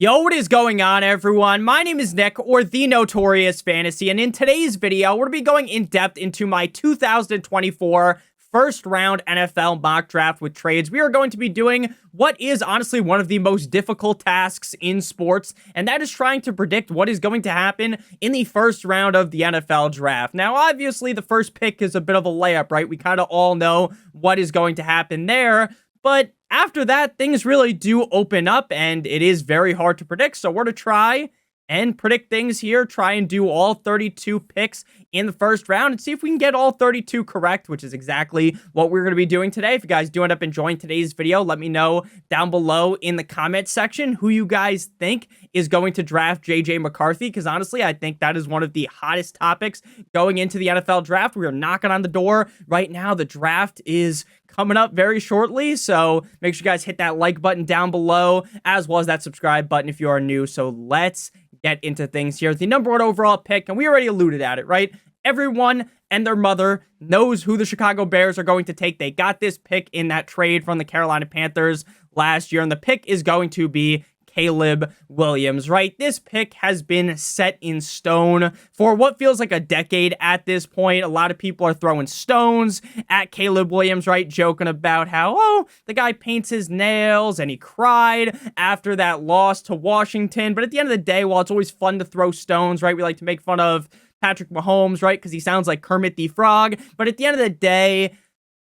Yo, what is going on, everyone? My name is Nick, or the Notorious Fantasy, and in today's video, we're going to be going in depth into my 2024 first round NFL mock draft with trades. We are going to be doing what is honestly one of the most difficult tasks in sports, and that is trying to predict what is going to happen in the first round of the NFL draft. Now, obviously, the first pick is a bit of a layup, right? We kind of all know what is going to happen there, but after that, things really do open up, and it is very hard to predict. So we're to try and predict things here, try and do all 32 picks in the first round and see if we can get all 32 correct, which is exactly what we're going to be doing today. If you guys do end up enjoying today's video, let me know down below in the comment section who you guys think is going to draft JJ McCarthy, because honestly, I think that is one of the hottest topics going into the NFL draft. We are knocking on the door right now. The draft is coming up very shortly, so make sure you guys hit that like button down below, as well as that subscribe button if you are new. So let's get into things here. The number one overall pick, and we already alluded at it, right? Everyone and their mother knows who the Chicago Bears are going to take. They got this pick in that trade from the Carolina Panthers last year, and the pick is going to be Caleb Williams, right? This pick has been set in stone for what feels like a decade at this point. A lot of people are throwing stones at Caleb Williams, right? Joking about how, oh, the guy paints his nails and he cried after that loss to Washington. But at the end of the day, while it's always fun to throw stones, right? We like to make fun of Patrick Mahomes, right? Because he sounds like Kermit the Frog. But at the end of the day,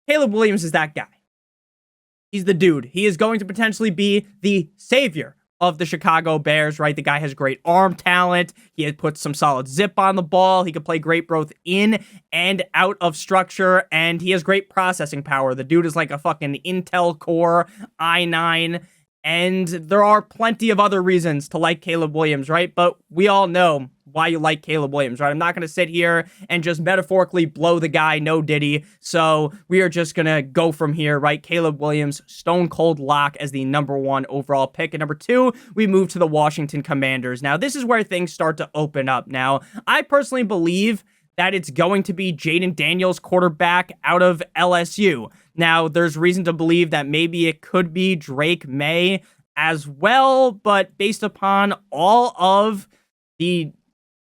Caleb Williams is that guy. He's the dude. He is going to potentially be the savior of the Chicago Bears, right? The guy has great arm talent. He has put some solid zip on the ball. He can play great both in and out of structure, and he has great processing power. The dude is like a fucking Intel Core i9, and there are plenty of other reasons to like Caleb Williams, right? But we all know why you like Caleb Williams, right? I'm not going to sit here and just metaphorically blow the guy, no diddy. So we are just going to go from here, right? Caleb Williams, stone cold lock as the number one overall pick. And number two, we move to the Washington Commanders. Now, this is where things start to open up. Now, I personally believe that it's going to be Jaden Daniels, quarterback out of LSU. Now, there's reason to believe that maybe it could be Drake May as well, but based upon all of the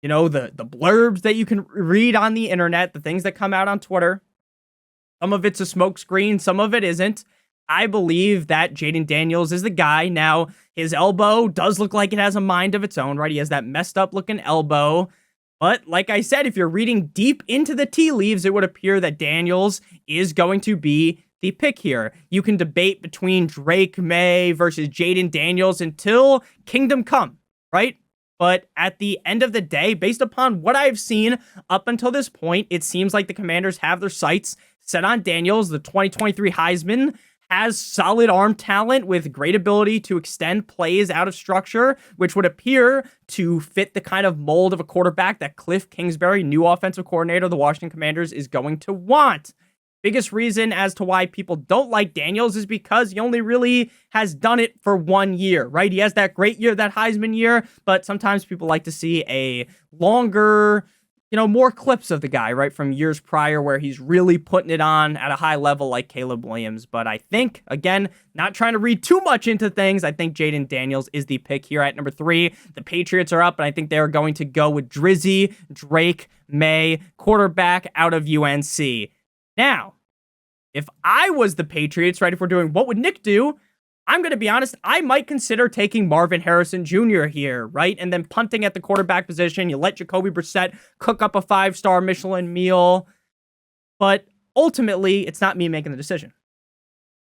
the blurbs that you can read on the internet, the things that come out on Twitter, some of it's a smokescreen, some of it isn't. I believe that Jaden Daniels is the guy. Now, his elbow does look like it has a mind of its own, right? He has that messed up looking elbow. But like I said, if you're reading deep into the tea leaves, it would appear that Daniels is going to be the pick here. You can debate between Drake May versus Jaden Daniels until Kingdom Come, right? But at the end of the day, based upon what I've seen up until this point, it seems like the Commanders have their sights set on Daniels. The 2023 Heisman has solid arm talent with great ability to extend plays out of structure, which would appear to fit the kind of mold of a quarterback that Cliff Kingsbury, new offensive coordinator of the Washington Commanders, is going to want. Biggest reason as to why people don't like Daniels is because he only really has done it for 1 year, right? He has that great year, that Heisman year, but sometimes people like to see a longer, more clips of the guy, right, from years prior where he's really putting it on at a high level like Caleb Williams. But I think, again, not trying to read too much into things, I think Jaden Daniels is the pick here at number 3. The Patriots are up, and I think they're going to go with Drizzy Drake May, quarterback out of UNC. Now, if I was the Patriots, right, if we're doing what would Nick do, I'm going to be honest, I might consider taking Marvin Harrison Jr. here, right? And then punting at the quarterback position. You let Jacoby Brissett cook up a 5-star Michelin meal. But ultimately, it's not me making the decision.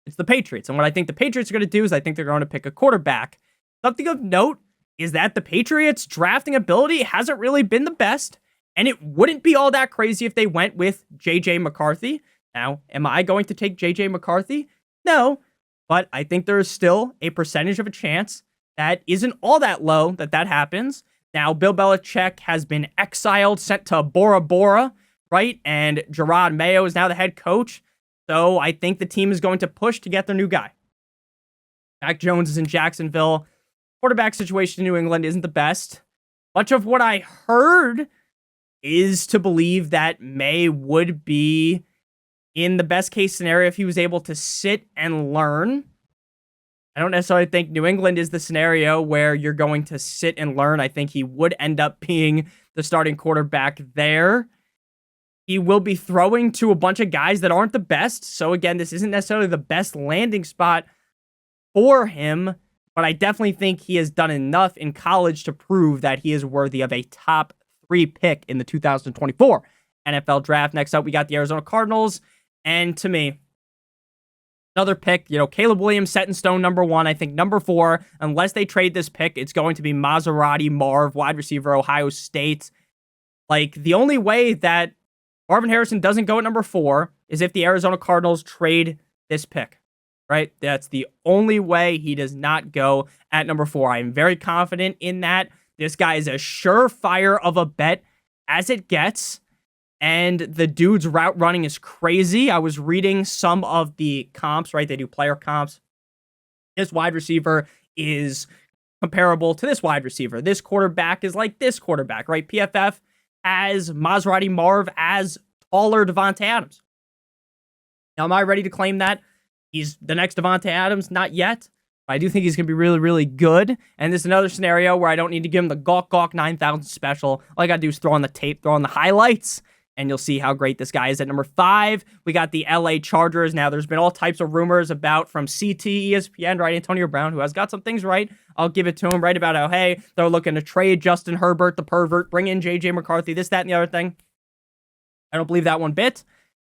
It's the Patriots. And what I think the Patriots are going to do is I think they're going to pick a quarterback. Something of note is that the Patriots' drafting ability hasn't really been the best. And it wouldn't be all that crazy if they went with JJ McCarthy. Now, am I going to take JJ McCarthy? No, but I think there is still a percentage of a chance that isn't all that low that happens. Now, Bill Belichick has been exiled, sent to Bora Bora, right? And Gerard Mayo is now the head coach. So I think the team is going to push to get their new guy. Mac Jones is in Jacksonville. Quarterback situation in New England isn't the best. Much of what I heard is to believe that May would be in the best case scenario if he was able to sit and learn I don't necessarily think New England is the scenario where you're going to sit and learn. I think he would end up being the starting quarterback there. He will be throwing to a bunch of guys that aren't the best. So again, this isn't necessarily the best landing spot for him, but I definitely think he has done enough in college to prove that he is worthy of a top 3 pick in the 2024 NFL draft. Next up, we got the Arizona Cardinals. And to me, another pick, Caleb Williams set in stone number 1. I think number 4, unless they trade this pick, it's going to be Maserati Marv, wide receiver, Ohio State. Like, the only way that Marvin Harrison doesn't go at number 4 is if the Arizona Cardinals trade this pick, right? That's the only way he does not go at number 4. I am very confident in that. This guy is as surefire of a bet as it gets. And the dude's route running is crazy. I was reading some of the comps, right? They do player comps. This wide receiver is comparable to this wide receiver. This quarterback is like this quarterback, right? PFF has Maserati Marv as taller Devontae Adams. Now, am I ready to claim that he's the next Devontae Adams? Not yet. But I do think he's going to be really, really good. And this is another scenario where I don't need to give him the Gawk 9000 special. All I got to do is throw on the tape, throw on the highlights, and you'll see how great this guy is. At number 5, we got the LA Chargers. Now, there's been all types of rumors about from CT, ESPN, right? Antonio Brown, who has got some things right. I'll give it to him, right? About how, hey, they're looking to trade Justin Herbert, the pervert, bring in JJ McCarthy, this, that, and the other thing. I don't believe that one bit.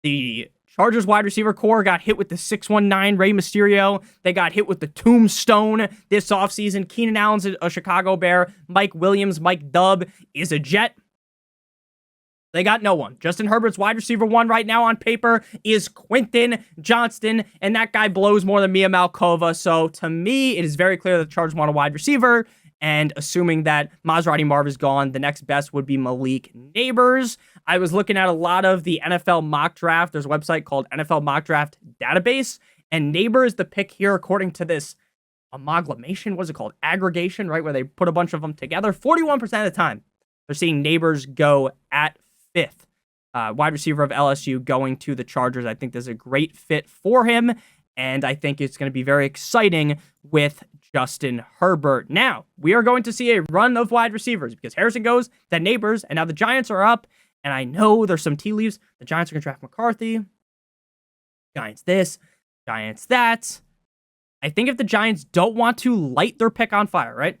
The Chargers wide receiver core got hit with the 619 Rey Mysterio. They got hit with the Tombstone this offseason. Keenan Allen's a Chicago Bear. Mike Williams, Mike Dubb is a Jet. They got no one. Justin Herbert's wide receiver 1 right now on paper is Quentin Johnston, and that guy blows more than Mia Malkova. So to me, it is very clear that the Chargers want a wide receiver, and assuming that Maserati Marv is gone, the next best would be Malik Neighbors. I was looking at a lot of the NFL mock draft. There's a website called NFL Mock Draft Database, and Neighbors, the pick here, according to this amalgamation, what's it called? Aggregation, right? Where they put a bunch of them together. 41% of the time, they're seeing Neighbors go at 5th. Wide receiver of LSU going to the Chargers. I think there's a great fit for him, and I think it's going to be very exciting with Justin Herbert. Now, we are going to see a run of wide receivers because Harrison goes, then Neighbors, and now the Giants are up, and I know there's some tea leaves. The Giants are going to draft McCarthy. Giants this, Giants that. I think if the Giants don't want to light their pick on fire, right?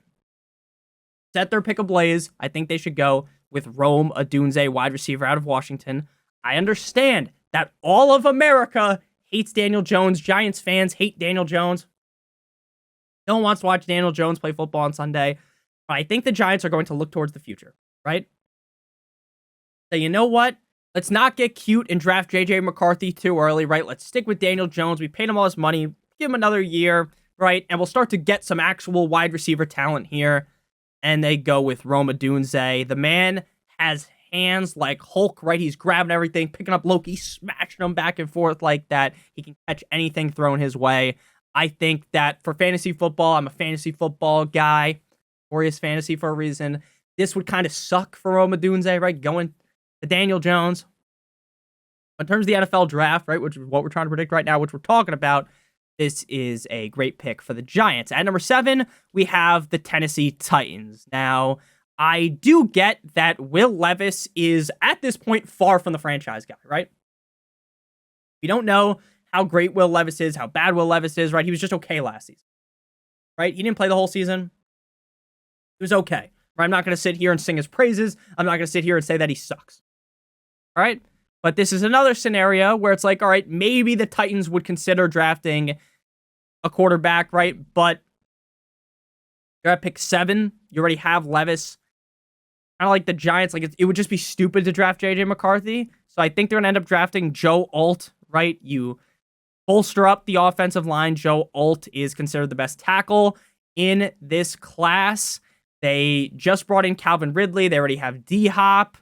Set their pick ablaze, I think they should go with Rome Odunze, wide receiver out of Washington. I understand that all of America hates Daniel Jones. Giants fans hate Daniel Jones. No one wants to watch Daniel Jones play football on Sunday. But I think the Giants are going to look towards the future, right? So you know what? Let's not get cute and draft JJ McCarthy too early, right? Let's stick with Daniel Jones. We paid him all this money. Give him another year, right? And we'll start to get some actual wide receiver talent here. And they go with Rome Odunze. The man has hands like Hulk, right? He's grabbing everything, picking up Loki, smashing them back and forth like that. He can catch anything thrown his way. I think that for fantasy football, I'm a fantasy football guy. Notorious Fantasy for a reason. This would kind of suck for Rome Odunze, right? Going to Daniel Jones. In terms of the NFL draft, right, which is what we're trying to predict right now, which we're talking about, this is a great pick for the Giants. At number 7, we have the Tennessee Titans. Now, I do get that Will Levis is, at this point, far from the franchise guy, right? We don't know how great Will Levis is, how bad Will Levis is, right? He was just okay last season, right? He didn't play the whole season. He was okay, right? I'm not going to sit here and sing his praises. I'm not going to sit here and say that he sucks, all right? But this is another scenario where it's like, all right, maybe the Titans would consider drafting a quarterback, right? But you're at pick 7. You already have Levis. Kind of like the Giants. Like it would just be stupid to draft JJ McCarthy. So I think they're going to end up drafting Joe Alt, right? You bolster up the offensive line. Joe Alt is considered the best tackle in this class. They just brought in Calvin Ridley. They already have D-Hop.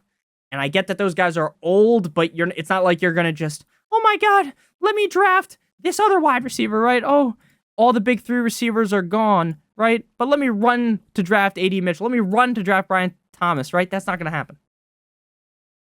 And I get that those guys are old, but it's not like you're going to just, oh my God, let me draft this other wide receiver, right? Oh, all the big 3 receivers are gone, right? But let me run to draft A.D. Mitchell. Let me run to draft Brian Thomas, right? That's not going to happen.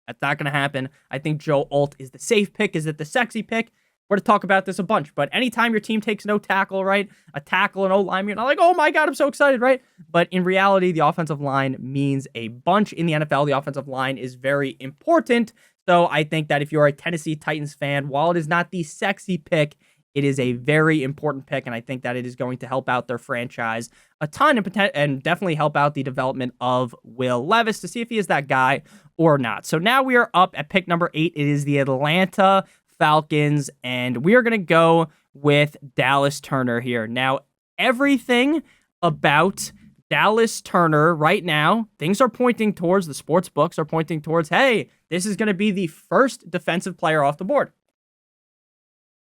That's not going to happen. I think Joe Alt is the safe pick. Is it the sexy pick? We're to talk about this a bunch, but anytime your team takes no tackle, right? A tackle and O-line, you're not like, oh my God, I'm so excited, right? But in reality, the offensive line means a bunch in the NFL. The offensive line is very important. So I think that if you're a Tennessee Titans fan, while it is not the sexy pick, it is a very important pick, and I think that it is going to help out their franchise a ton and definitely help out the development of Will Levis to see if he is that guy or not. So now we are up at pick number 8. It is the Atlanta Falcons, and we are going to go with Dallas Turner here. Now, everything about Dallas Turner right now, things are pointing towards, the sports books are pointing towards, hey, this is going to be the first defensive player off the board.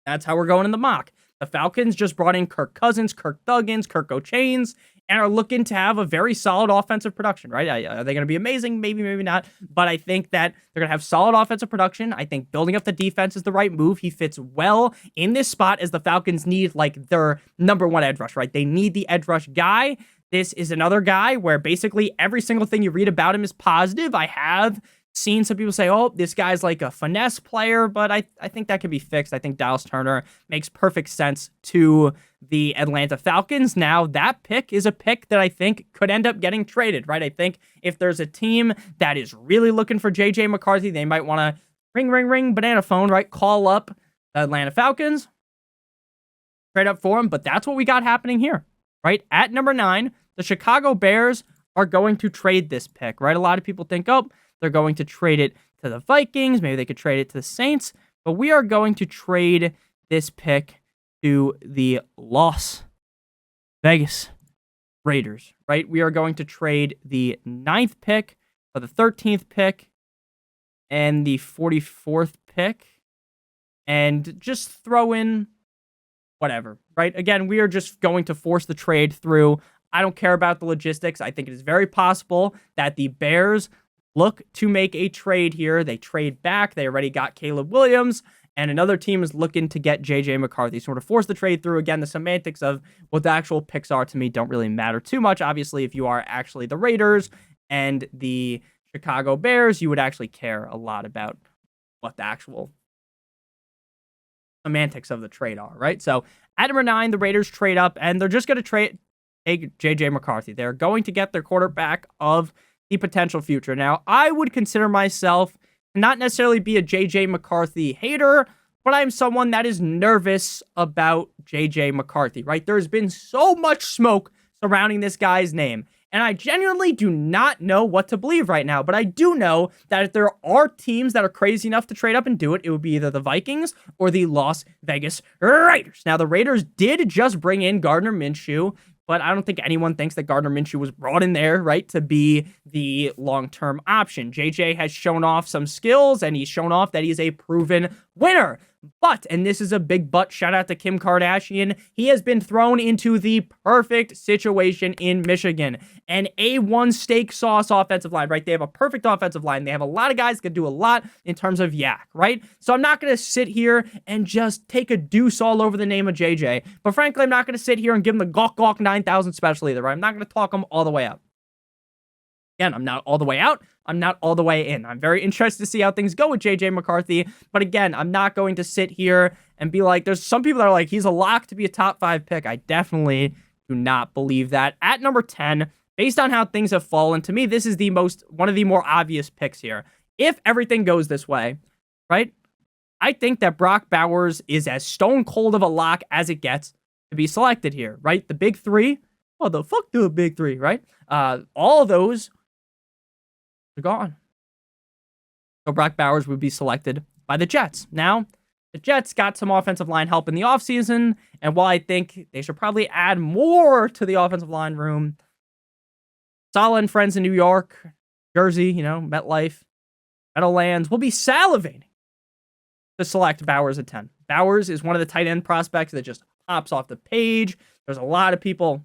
That's how we're going in the mock. The Falcons just brought in Kirk Cousins, Kirk Thuggins, Kirk O'Chains, and are looking to have a very solid offensive production, right? Are they going to be amazing? Maybe, maybe not. But I think that they're going to have solid offensive production. I think building up the defense is the right move. He fits well in this spot as the Falcons need like their number one edge rush, right? They need the edge rush guy. This is another guy where basically every single thing you read about him is positive. I have seen some people say, oh, this guy's like a finesse player, but I think that can be fixed. I think Dallas Turner makes perfect sense to the Atlanta Falcons. Now, that pick is a pick that I think could end up getting traded, right? I think if there's a team that is really looking for J.J. McCarthy, they might want to ring, banana phone, right? Call up the Atlanta Falcons, trade up for him, but that's what we got happening here, right? At number 9, the Chicago Bears are going to trade this pick, right? A lot of people think, oh, they're going to trade it to the Vikings. Maybe they could trade it to the Saints. But we are going to trade this pick to the Las Vegas Raiders, right? We are going to trade the 9th pick for the 13th pick and the 44th pick and just throw in whatever, right? Again, we are just going to force the trade through. I don't care about the logistics. I think it is very possible that the Bears look to make a trade here. They trade back. They already got Caleb Williams, and another team is looking to get J.J. McCarthy. Sort of force the trade through. Again, the semantics of what the actual picks are to me don't really matter too much. Obviously, if you are actually the Raiders and the Chicago Bears, you would actually care a lot about what the actual semantics of the trade are, right? So at number 9, the Raiders trade up, and they're just going to take J.J. McCarthy. They're going to get their quarterback of the potential future. Now, I would consider myself not necessarily be a J.J. McCarthy hater, but I'm someone that is nervous about J.J. McCarthy, right? There's been so much smoke surrounding this guy's name, and I genuinely do not know what to believe right now, but I do know that if there are teams that are crazy enough to trade up and do it, it would be either the Vikings or the Las Vegas Raiders. Now, the Raiders did just bring in Gardner Minshew, but I don't think anyone thinks that Gardner Minshew was brought in there, right, to be the long-term option. JJ has shown off some skills, and he's shown off that he's a proven winner. But, and this is a big but, shout out to Kim Kardashian, he has been thrown into the perfect situation in Michigan. An A1 steak sauce offensive line, right? They have a perfect offensive line. They have a lot of guys that can do a lot in terms of yak, right? So I'm not going to sit here and just take a deuce all over the name of JJ. But frankly, I'm not going to sit here and give him the Gawk Gawk 9000 special either, right? I'm not going to talk him all the way out. Again, I'm not all the way out. I'm not all the way in. I'm very interested to see how things go with J.J. McCarthy. But again, I'm not going to sit here and be like, there's some people that are like, he's a lock to be a top 5 pick. I definitely do not believe that. At number 10, based on how things have fallen, to me, this is one of the more obvious picks here. If everything goes this way, right, I think that Brock Bowers is as stone cold of a lock as it gets to be selected here, right? The big 3, well, the fuck the big 3, right? All of those are gone. So Brock Bowers would be selected by the Jets. Now, the Jets got some offensive line help in the offseason, and while I think they should probably add more to the offensive line room, Saleh and friends in New York, Jersey, MetLife, Meadowlands will be salivating to select Bowers at 10. Bowers is one of the tight end prospects that just pops off the page. There's a lot of people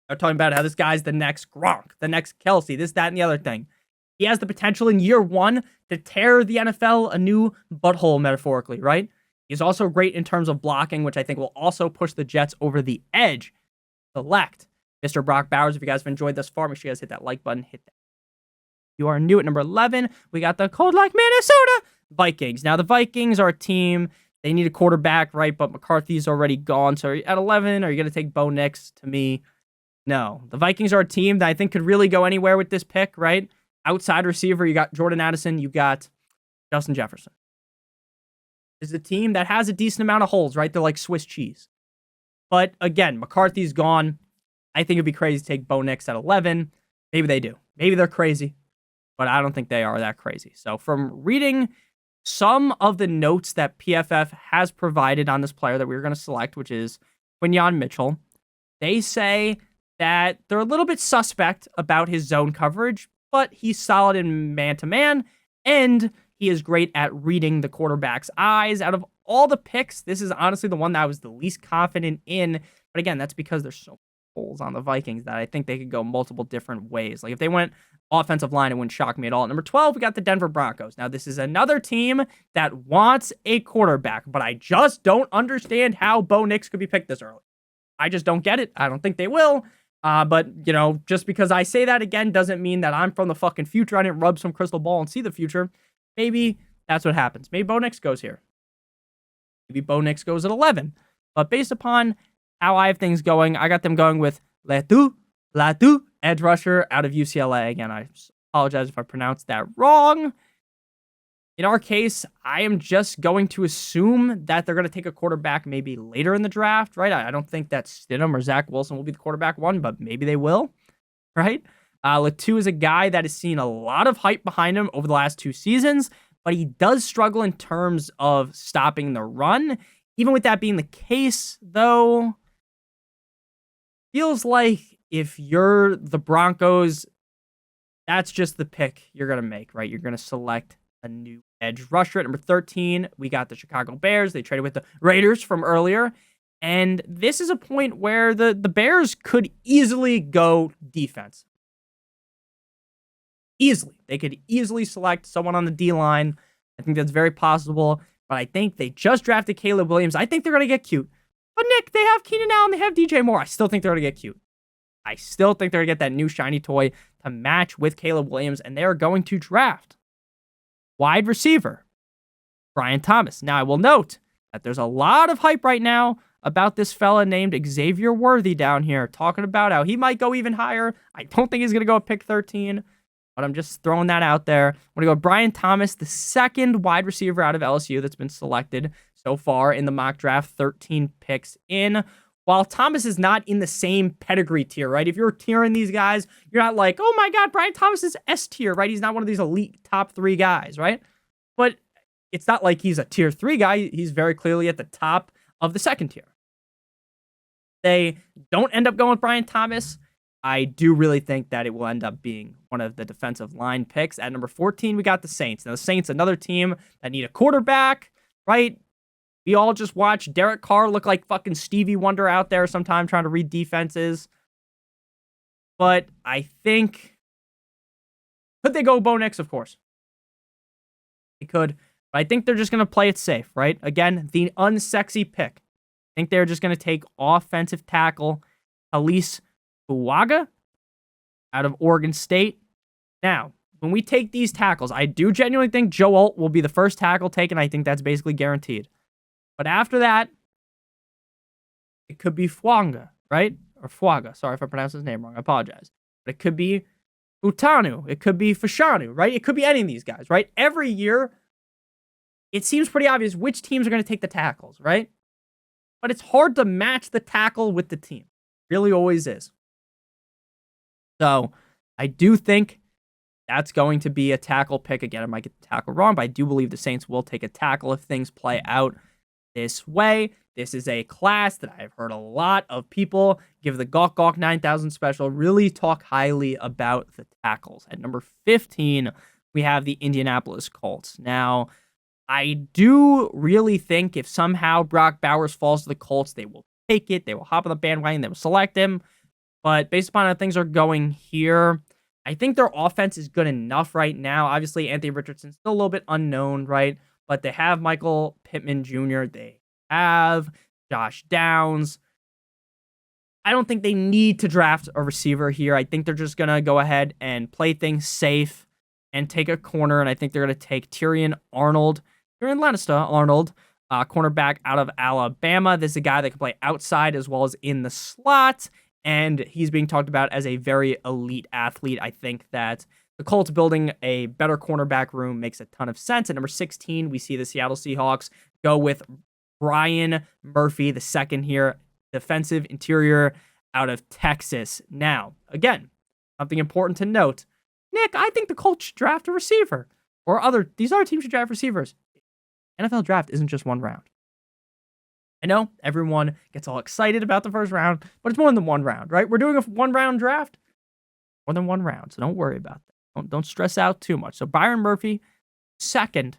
are talking about how this guy's the next Gronk, the next Kelsey, this, that, and the other thing. He has the potential in year 1 to tear the NFL a new butthole, metaphorically, right? He's also great in terms of blocking, which I think will also push the Jets over the edge. Select Mr. Brock Bowers. If you guys have enjoyed this far, make sure you guys hit that like button, hit that. If you are new at number 11, we got the cold like Minnesota Vikings. Now, the Vikings are a team They need a quarterback, right? But McCarthy's already gone. So at 11, are you going to take Bo Nix? To me, no. The Vikings are a team that I think could really go anywhere with this pick, right? Outside receiver, you got Jordan Addison, you got Justin Jefferson. This is a team that has a decent amount of holes, right? They're like Swiss cheese. But again, McCarthy's gone. I think it'd be crazy to take Bo Nix at 11. Maybe they do. Maybe they're crazy, but I don't think they are that crazy. So from reading some of the notes that PFF has provided on this player that we were going to select, which is Quinyon Mitchell, they say that they're a little bit suspect about his zone coverage, but he's solid in man-to-man, and he is great at reading the quarterback's eyes. Out of all the picks, this is honestly the one that I was the least confident in. But again, that's because there's so many holes on the Vikings that I think they could go multiple different ways. Like if they went offensive line, it wouldn't shock me at all. At number 12, we got the Denver Broncos. Now, this is another team that wants a quarterback, but I just don't understand how Bo Nix could be picked this early. I just don't get it. I don't think they will. But, you know, just because I say that again doesn't mean that I'm from the fucking future. I didn't rub some crystal ball and see the future. Maybe that's what happens. Maybe Bo Nix goes here. Maybe Bo Nix goes at 11. But based upon how I have things going, I got them going with Latu, edge rusher out of UCLA. Again, I apologize if I pronounced that wrong. In our case, I am just going to assume that they're going to take a quarterback maybe later in the draft, right? I don't think that Stidham or Zach Wilson will be the quarterback one, but maybe they will, right? Latu is a guy that has seen a lot of hype behind him over the last 2 seasons, but he does struggle in terms of stopping the run. Even with that being the case, though, feels like if you're the Broncos, that's just the pick you're going to make, right? You're going to select a new edge rusher. At number 13, we got the Chicago Bears. They traded with the Raiders from earlier. And this is a point where the Bears could easily go defense. Easily. They could easily select someone on the D-line. I think that's very possible. But I think they just drafted Caleb Williams. I think they're going to get cute. But Nick, they have Keenan Allen. They have DJ Moore. I still think they're going to get cute. I still think they're going to get that new shiny toy to match with Caleb Williams. And they are going to draft wide receiver Brian Thomas. Now, I will note that there's a lot of hype right now about this fella named Xavier Worthy down here, talking about how he might go even higher. I don't think he's going to go at pick 13, but I'm just throwing that out there. I'm going to go Brian Thomas, the second wide receiver out of LSU that's been selected so far in the mock draft, 13 picks in. While Thomas is not in the same pedigree tier, right? If you're tiering these guys, you're not like, oh my God, Brian Thomas is S tier, right? He's not one of these elite top 3 guys, right? But it's not like he's a tier 3 guy. He's very clearly at the top of the second tier. They don't end up going with Brian Thomas. I do really think that it will end up being one of the defensive line picks. At number 14, we got the Saints. Now, the Saints, another team that need a quarterback, right? We all just watch Derek Carr look like fucking Stevie Wonder out there sometime trying to read defenses. But I think... Could they go Bo Nix? Of course. They could. But I think they're just going to play it safe, right? Again, the unsexy pick. I think they're just going to take offensive tackle Elise Fuaga out of Oregon State. Now, when we take these tackles, I do genuinely think Joe Alt will be the first tackle taken. I think that's basically guaranteed. But after that, it could be Fuanga, right? Or Fuaga. Sorry if I pronounced his name wrong. I apologize. But it could be Utanu. It could be Fashanu, right? It could be any of these guys, right? Every year, it seems pretty obvious which teams are going to take the tackles, right? But it's hard to match the tackle with the team. It really always is. So, I do think that's going to be a tackle pick. Again, I might get the tackle wrong, but I do believe the Saints will take a tackle if things play out this way. This is a class that I've heard a lot of people give the Gawk Gawk 9000 special, really talk highly about the tackles. At number 15, we have the Indianapolis Colts. Now, I do really think if somehow Brock Bowers falls to the Colts, they will take it. They will hop on the bandwagon. They will select him. But based upon how things are going here, I think their offense is good enough right now. Obviously, Anthony Richardson's still a little bit unknown, right? But they have Michael Pittman Jr. They have Josh Downs. I don't think they need to draft a receiver here. I think they're just going to go ahead and play things safe and take a corner. And I think they're going to take Tyrion Lannister Arnold cornerback out of Alabama. This is a guy that can play outside as well as in the slot, and he's being talked about as a very elite athlete. I think that the Colts building a better cornerback room makes a ton of sense. At number 16, we see the Seattle Seahawks go with Brian Murphy, the second here, defensive interior out of Texas. Now, again, something important to note. Nick, I think the Colts should draft a receiver. Or these other teams should draft receivers. NFL draft isn't just one round. I know everyone gets all excited about the first round, but it's more than one round, right? We're doing a one-round draft. More than one round, so don't worry about that. Don't stress out too much. So Byron Murphy, second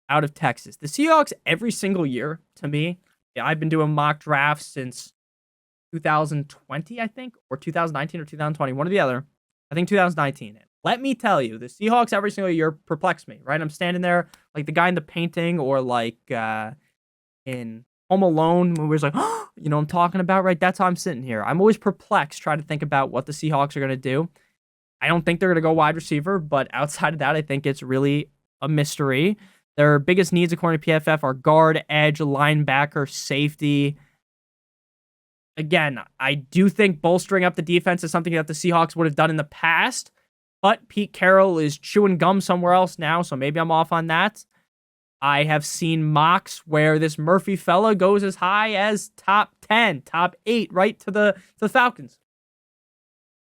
out of Texas. The Seahawks, every single year, to me, I've been doing mock drafts since 2020, I think, or 2019 or 2020, one or the other. I think 2019. Let me tell you, the Seahawks every single year perplex me, right? I'm standing there like the guy in the painting, or like in Home Alone, where it's like, oh, you know what I'm talking about, right? That's how I'm sitting here. I'm always perplexed trying to think about what the Seahawks are going to do. I don't think they're going to go wide receiver, but outside of that, I think it's really a mystery. Their biggest needs, according to PFF, are guard, edge, linebacker, safety. Again, I do think bolstering up the defense is something that the Seahawks would have done in the past, but Pete Carroll is chewing gum somewhere else now, so maybe I'm off on that. I have seen mocks where this Murphy fella goes as high as top 10, top 8, right to the Falcons.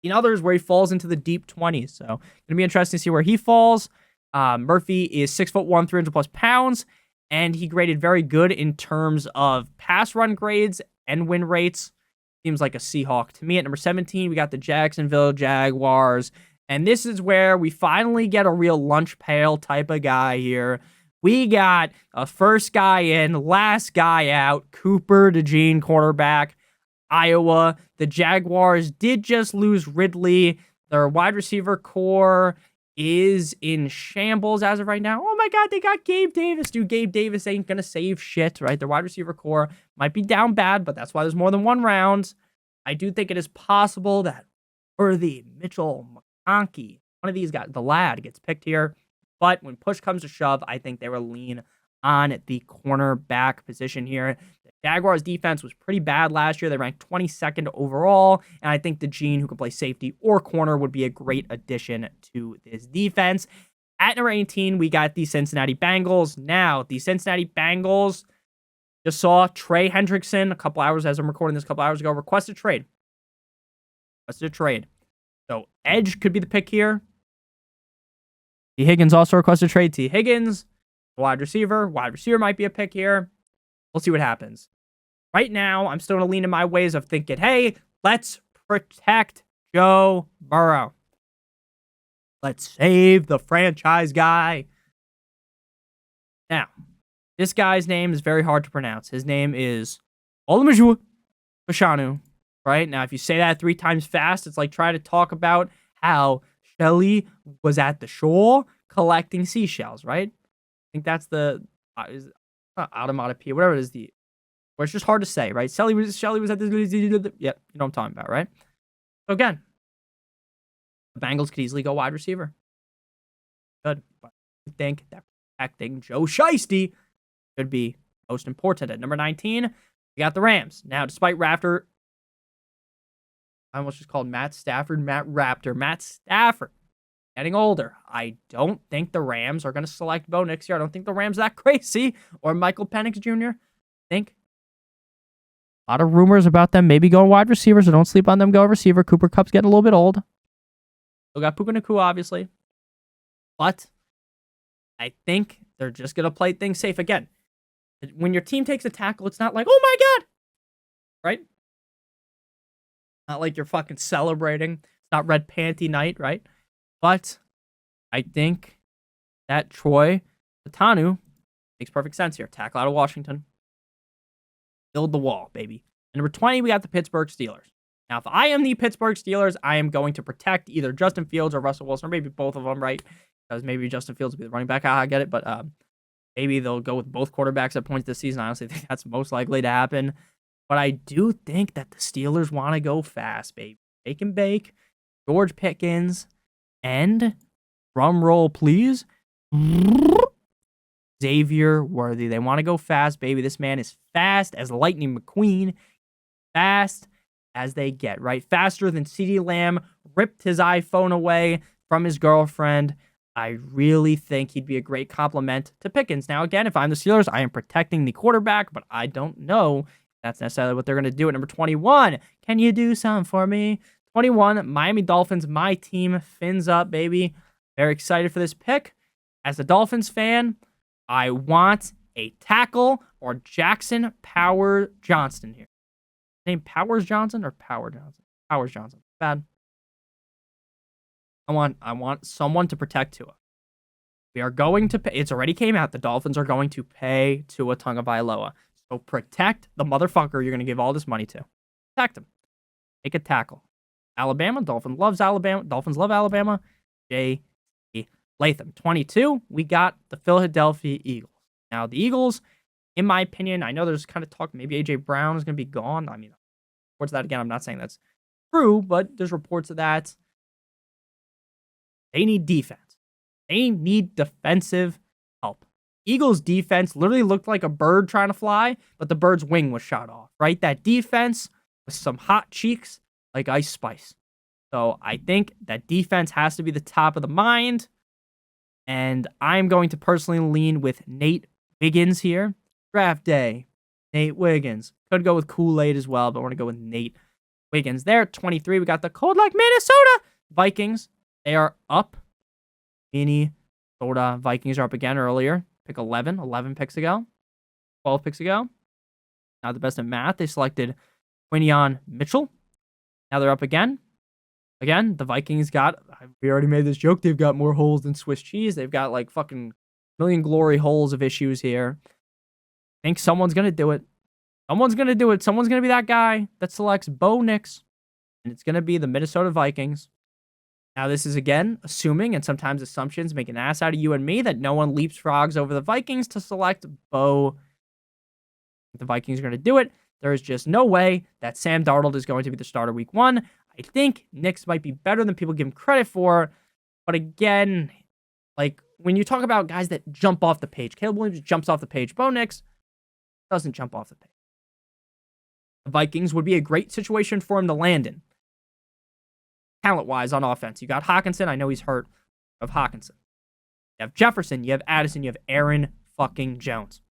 In others where he falls into the deep 20s, so going to be interesting to see where he falls. Murphy is 6'1", 300+ pounds, and he graded very good in terms of pass run grades and win rates. Seems like a Seahawk to me. At number 17, we got the Jacksonville Jaguars, and this is where we finally get a real lunch pail type of guy here. We got a first guy in, last guy out, Cooper DeJean, quarterback, Iowa. The Jaguars did just lose Ridley. Their wide receiver core is in shambles as of right now. Oh my God, they got Gabe Davis. Dude, Gabe Davis ain't going to save shit, right? Their wide receiver core might be down bad, but that's why there's more than one round. I do think it is possible that Worthy, Mitchell, McConkey, one of these guys, the lad, gets picked here. But when push comes to shove, I think they will lean on the cornerback position here. The Jaguars' defense was pretty bad last year. They ranked 22nd overall, and I think DeJean, who can play safety or corner, would be a great addition to this defense. At number 18, we got the Cincinnati Bengals. Now, the Cincinnati Bengals just saw Trey Hendrickson a couple hours, as I'm recording this a couple hours ago, request a trade. So, edge could be the pick here. T. Higgins also requested a trade. T. Higgins, wide receiver. Wide receiver might be a pick here. We'll see what happens. Right now, I'm still going to lean in my ways of thinking, hey, let's protect Joe Burrow. Let's save the franchise guy. Now, this guy's name is very hard to pronounce. His name is Olumide Fashanu. Right? Now, if you say that 3 times fast, it's like trying to talk about how Shelly was at the shore collecting seashells, right? I think that's the onomatopoeia, whatever it is, where it's just hard to say, right? Shelly was at the, yep, you know what I'm talking about, right? So again, the Bengals could easily go wide receiver. Good, but I think that protecting Joe Shiesty should be most important. At number 19, we got the Rams. Now, despite I almost just called Matt Stafford, Matt Stafford getting older. I don't think the Rams are going to select Bo Nix here. I don't think the Rams are that crazy. Or Michael Penix Jr. I think a lot of rumors about them maybe going wide receiver, so don't sleep on them. Go receiver. Cooper Kupp's getting a little bit old. Still got Puka Nacua, obviously. But I think they're just going to play things safe. Again, when your team takes a tackle, it's not like, oh my God, right? Not like you're fucking celebrating. It's not red panty night, right? But I think that Troy Patanu makes perfect sense here. Tackle out of Washington. Build the wall, baby. And number 20, we got the Pittsburgh Steelers. Now, if I am the Pittsburgh Steelers, I am going to protect either Justin Fields or Russell Wilson, or maybe both of them, right? Because maybe Justin Fields will be the running back. I get it, but maybe they'll go with both quarterbacks at points this season. I honestly think that's most likely to happen. But I do think that the Steelers want to go fast, baby. Bake and bake. George Pickens. And, drum roll, please, Xavier Worthy. They want to go fast, baby. This man is fast as Lightning McQueen. Fast as they get, right? Faster than CeeDee Lamb ripped his iPhone away from his girlfriend. I really think he'd be a great compliment to Pickens. Now, again, if I'm the Steelers, I am protecting the quarterback, but I don't know if that's necessarily what they're going to do at number 21. Can you do something for me? 21, Miami Dolphins, my team. Fins up, baby. Very excited for this pick. As a Dolphins fan, I want a tackle or Jackson Power Johnston here. Name Powers Johnson or Power Johnson? Powers Johnson. Bad. I want someone to protect Tua. We are going to pay. It's already came out. The Dolphins are going to pay Tua Tagovailoa. So protect the motherfucker you're going to give all this money to. Protect him. Make a tackle. Alabama. Dolphins love Alabama. J.T. Latham. 22. We got the Philadelphia Eagles. Now, the Eagles, in my opinion, I know there's kind of talk maybe A.J. Brown is going to be gone. I mean, reports of that again. I'm not saying that's true, but there's reports of that. They need defense. They need defensive help. Eagles defense literally looked like a bird trying to fly, but the bird's wing was shot off, right? That defense with some hot cheeks like Ice Spice. So I think that defense has to be the top of the mind. And I'm going to personally lean with Nate Wiggins here. Draft day, Nate Wiggins. Could go with Kool-Aid as well, but we're going to go with Nate Wiggins there. 23, we got the cold like Minnesota Vikings. They are up. Minnesota Vikings are up again earlier. Pick 11 picks ago. 12 picks ago. Not the best at math. They selected Quinion Mitchell. Now they're up again. Again, the Vikings we already made this joke, they've got more holes than Swiss cheese. They've got like fucking million glory holes of issues here. I think someone's going to do it. Someone's going to do it. Someone's going to be that guy that selects Bo Nix. And it's going to be the Minnesota Vikings. Now, this is, again, assuming, and sometimes assumptions make an ass out of you and me, that no one leapfrogs over the Vikings to select Bo. The Vikings are going to do it. There is just no way that Sam Darnold is going to be the starter week 1. I think Nix might be better than people give him credit for. But again, like, when you talk about guys that jump off the page, Caleb Williams jumps off the page. Bo Nix doesn't jump off the page. The Vikings would be a great situation for him to land in. Talent-wise on offense. You got Hawkinson. I know he's hurt of Hawkinson. You have Jefferson. You have Addison. You have Aaron fucking Jones.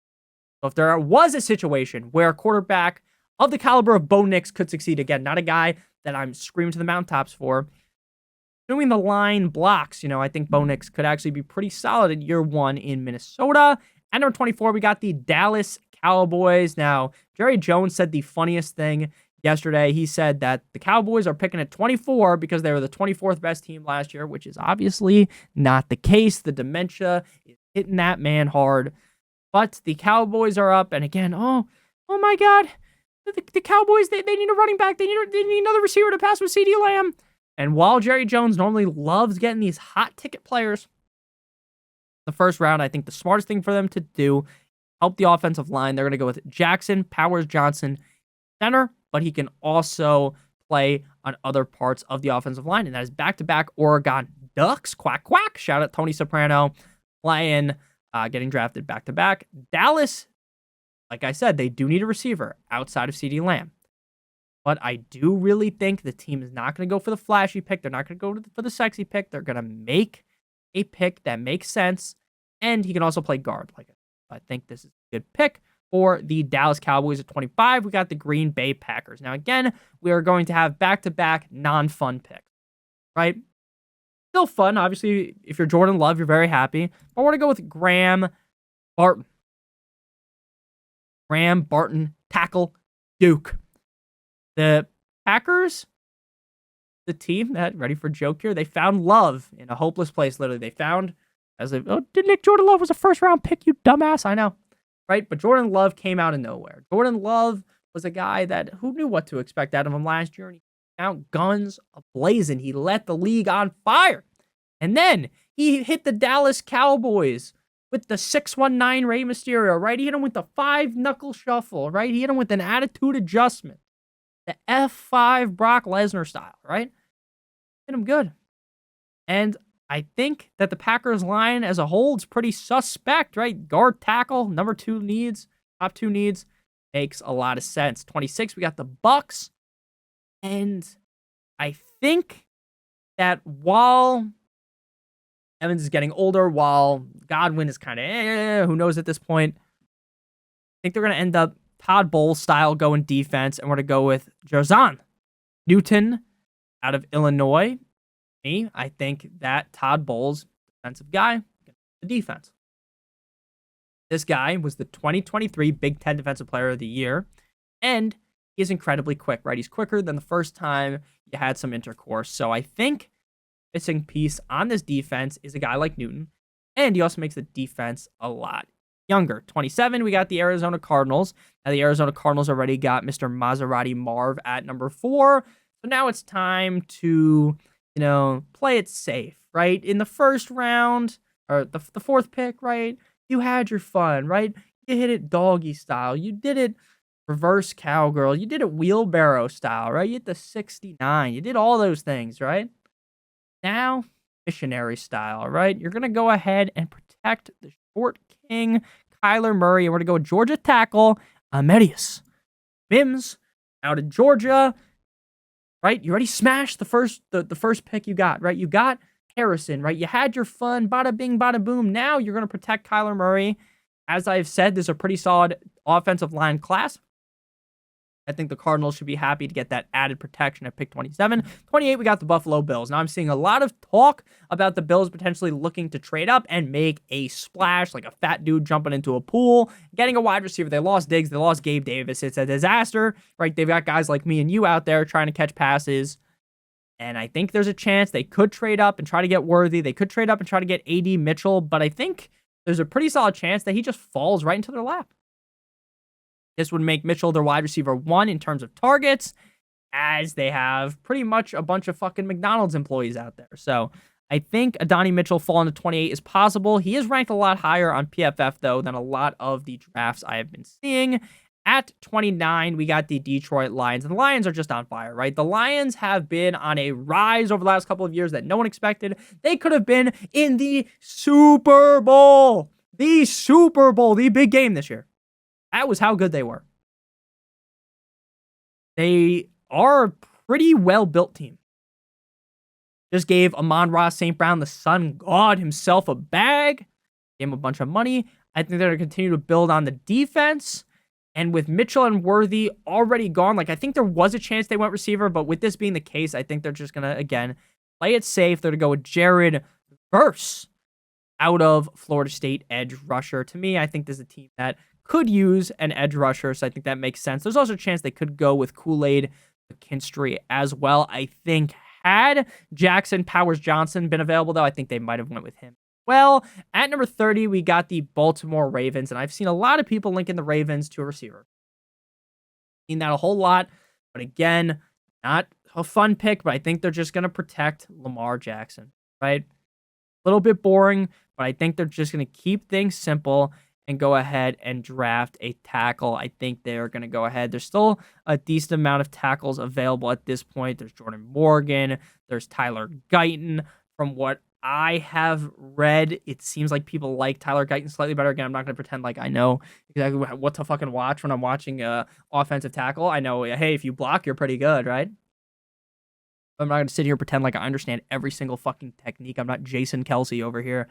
So if there was a situation where a quarterback of the caliber of Bo Nix could succeed, again, not a guy that I'm screaming to the mountaintops for, assuming the line blocks, I think Bo Nix could actually be pretty solid in year 1 in Minnesota. At number 24, we got the Dallas Cowboys. Now, Jerry Jones said the funniest thing yesterday. He said that the Cowboys are picking at 24 because they were the 24th best team last year, which is obviously not the case. The dementia is hitting that man hard. But the Cowboys are up, and again, oh my God, the Cowboys, they need a running back. They need another receiver to pass with CeeDee Lamb. And while Jerry Jones normally loves getting these hot ticket players, the first round, I think the smartest thing for them to do, help the offensive line. They're going to go with Jackson Powers Johnson, center, but he can also play on other parts of the offensive line, and that is back-to-back Oregon Ducks. Quack, quack. Shout out Tony Soprano playing, getting drafted back-to-back. Dallas, like I said, they do need a receiver outside of CeeDee Lamb. But I do really think the team is not going to go for the flashy pick. They're not going to go for the sexy pick. They're going to make a pick that makes sense, and he can also play guard. I think this is a good pick for the Dallas Cowboys at 25. We got the Green Bay Packers. Now, again, we are going to have back-to-back non-fun picks, right? Still fun. Obviously, if you're Jordan Love, you're very happy. But we're going to go with Graham Barton. Graham Barton, tackle, Duke. The Packers, the team that, ready for a joke here, they found love in a hopeless place, literally. They found, did Nick Jordan Love was a first-round pick, you dumbass? I know. Right? But Jordan Love came out of nowhere. Jordan Love was a guy that, who knew what to expect out of him last year? And he came out guns a-blazing. He let the league on fire. And then he hit the Dallas Cowboys with the 619 Rey Mysterio, right? He hit him with the 5-knuckle shuffle, right? He hit him with an attitude adjustment. The F5 Brock Lesnar style, right? Hit him good. And I think that the Packers line as a whole is pretty suspect, right? Guard, tackle, number 2 needs, top 2 needs. Makes a lot of sense. 26, we got the Bucks. And I think that while Evans is getting older, while Godwin is kind of who knows at this point, I think they're going to end up Todd Bowles style going defense, and we're going to go with Jarzon Newton out of Illinois. I think that Todd Bowles, defensive guy, the defense. This guy was the 2023 Big Ten Defensive Player of the Year, and he's incredibly quick, right? He's quicker than the first time you had some intercourse. So I think missing piece on this defense is a guy like Newton, and he also makes the defense a lot younger. 27, we got the Arizona Cardinals. Now, the Arizona Cardinals already got Mr. Maserati Marv at number 4. So now it's time to, play it safe, right? In the first round, or the 4th pick, right? You had your fun, right? You hit it doggy style. You did it reverse cowgirl. You did it wheelbarrow style, right? You hit the 69. You did all those things, right? Now, missionary style, right? You're going to go ahead and protect the short king, Kyler Murray. And we're going to go with Georgia tackle, Amedius Mims out of Georgia, right? You already smashed the first pick you got, right? You got Harrison, right? You had your fun, bada bing, bada boom. Now you're going to protect Kyler Murray. As I've said, this is a pretty solid offensive line class. I think the Cardinals should be happy to get that added protection at pick 27. 28, we got the Buffalo Bills. Now, I'm seeing a lot of talk about the Bills potentially looking to trade up and make a splash, like a fat dude jumping into a pool, getting a wide receiver. They lost Diggs. They lost Gabe Davis. It's a disaster, right? They've got guys like me and you out there trying to catch passes. And I think there's a chance they could trade up and try to get Worthy. They could trade up and try to get A.D. Mitchell. But I think there's a pretty solid chance that he just falls right into their lap. This would make Mitchell their wide receiver 1 in terms of targets, as they have pretty much a bunch of fucking McDonald's employees out there. So I think Adonai Mitchell falling to 28 is possible. He is ranked a lot higher on PFF, though, than a lot of the drafts I have been seeing. At 29, we got the Detroit Lions. And the Lions are just on fire, right? The Lions have been on a rise over the last couple of years that no one expected. They could have been in the Super Bowl. The Super Bowl, the big game this year. That was how good they were. They are a pretty well-built team. Just gave Amon-Ra St. Brown, the sun god himself, a bag. Gave him a bunch of money. I think they're going to continue to build on the defense. And with Mitchell and Worthy already gone, I think there was a chance they went receiver, but with this being the case, I think they're just going to, again, play it safe. They're going to go with Jared Verse out of Florida State, edge rusher. To me, I think this is a team that could use an edge rusher, so I think that makes sense. There's also a chance they could go with Kool-Aid McKinstry as well. I think had Jackson Powers Johnson been available, though, I think they might have went with him. Well, at number 30, we got the Baltimore Ravens, and I've seen a lot of people linking the Ravens to a receiver. Seen that a whole lot, but again, not a fun pick, but I think they're just going to protect Lamar Jackson, right? A little bit boring, but I think they're just going to keep things simple and go ahead and draft a tackle. I think they're going to go ahead. There's still a decent amount of tackles available at this point. There's Jordan Morgan. There's Tyler Guyton. From what I have read, it seems like people like Tyler Guyton slightly better. Again, I'm not going to pretend like I know exactly what to fucking watch when I'm watching offensive tackle. I know, hey, if you block, you're pretty good, right? I'm not going to sit here and pretend like I understand every single fucking technique. I'm not Jason Kelsey over here,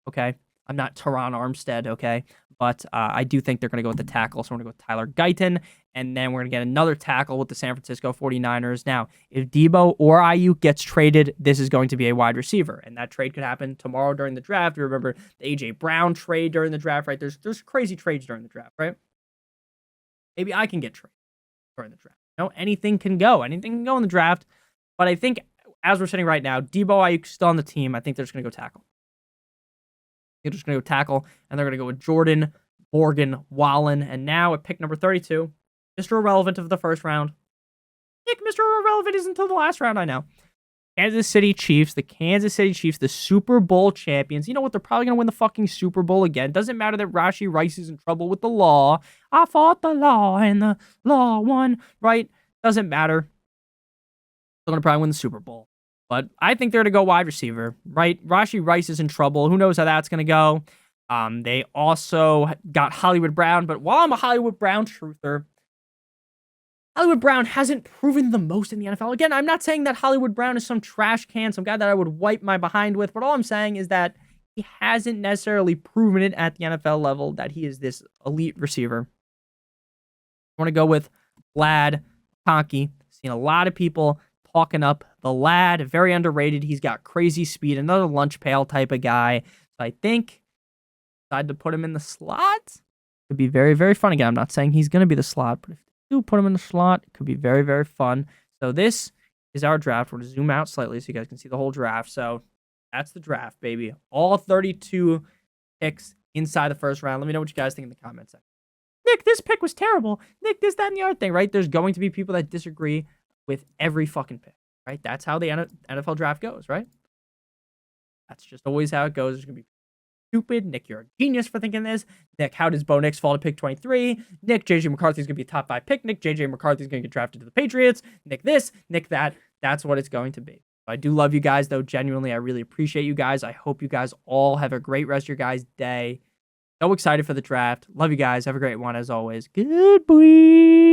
okay? I'm not Teron Armstead, okay? But I do think they're going to go with the tackle, so we're going to go with Tyler Guyton, and then we're going to get another tackle with the San Francisco 49ers. Now, if Debo or Ayuk gets traded, this is going to be a wide receiver, and that trade could happen tomorrow during the draft. You remember the A.J. Brown trade during the draft, right? There's crazy trades during the draft, right? Maybe I can get traded during the draft. Anything can go. Anything can go in the draft, but I think as we're sitting right now, Debo Ayuk still on the team. I think they're just going to go tackle. They're just going to go tackle, and they're going to go with Jordan Morgan Wallen. And now at pick number 32, Mr. Irrelevant of the first round. Nick, Mr. Irrelevant is until the last round, I know. Kansas City Chiefs, the Super Bowl champions. You know what? They're probably going to win the fucking Super Bowl again. Doesn't matter that Rashee Rice is in trouble with the law. I fought the law, and the law won, right? Doesn't matter. They're going to probably win the Super Bowl. But I think they're to go wide receiver, right? Rashee Rice is in trouble. Who knows how that's going to go? They also got Hollywood Brown. But while I'm a Hollywood Brown truther, Hollywood Brown hasn't proven the most in the NFL. Again, I'm not saying that Hollywood Brown is some trash can, some guy that I would wipe my behind with. But all I'm saying is that he hasn't necessarily proven it at the NFL level that he is this elite receiver. I want to go with Lad Conky. Seen a lot of people talking up the lad. Very underrated. He's got crazy speed. Another lunch pail type of guy. So I think I decided to put him in the slot. Could be very, very fun. Again, I'm not saying he's going to be the slot, but if you do put him in the slot, it could be very, very fun. So this is our draft. We're going to zoom out slightly so you guys can see the whole draft. So that's the draft, baby. All 32 picks inside the first round. Let me know what you guys think in the comments section. Nick, this pick was terrible. Nick, this, that, and the other thing, right? There's going to be people that disagree with every fucking pick, right? That's how the NFL draft goes, right? That's just always how it goes. There's going to be stupid. Nick, you're a genius for thinking this. Nick, how does Bo Nix fall to pick 23? Nick, JJ McCarthy's going to be a top 5 pick. Nick, JJ McCarthy's going to get drafted to the Patriots. Nick this, Nick that. That's what it's going to be. I do love you guys, though. Genuinely, I really appreciate you guys. I hope you guys all have a great rest of your guys' day. So excited for the draft. Love you guys. Have a great one, as always. Goodbye.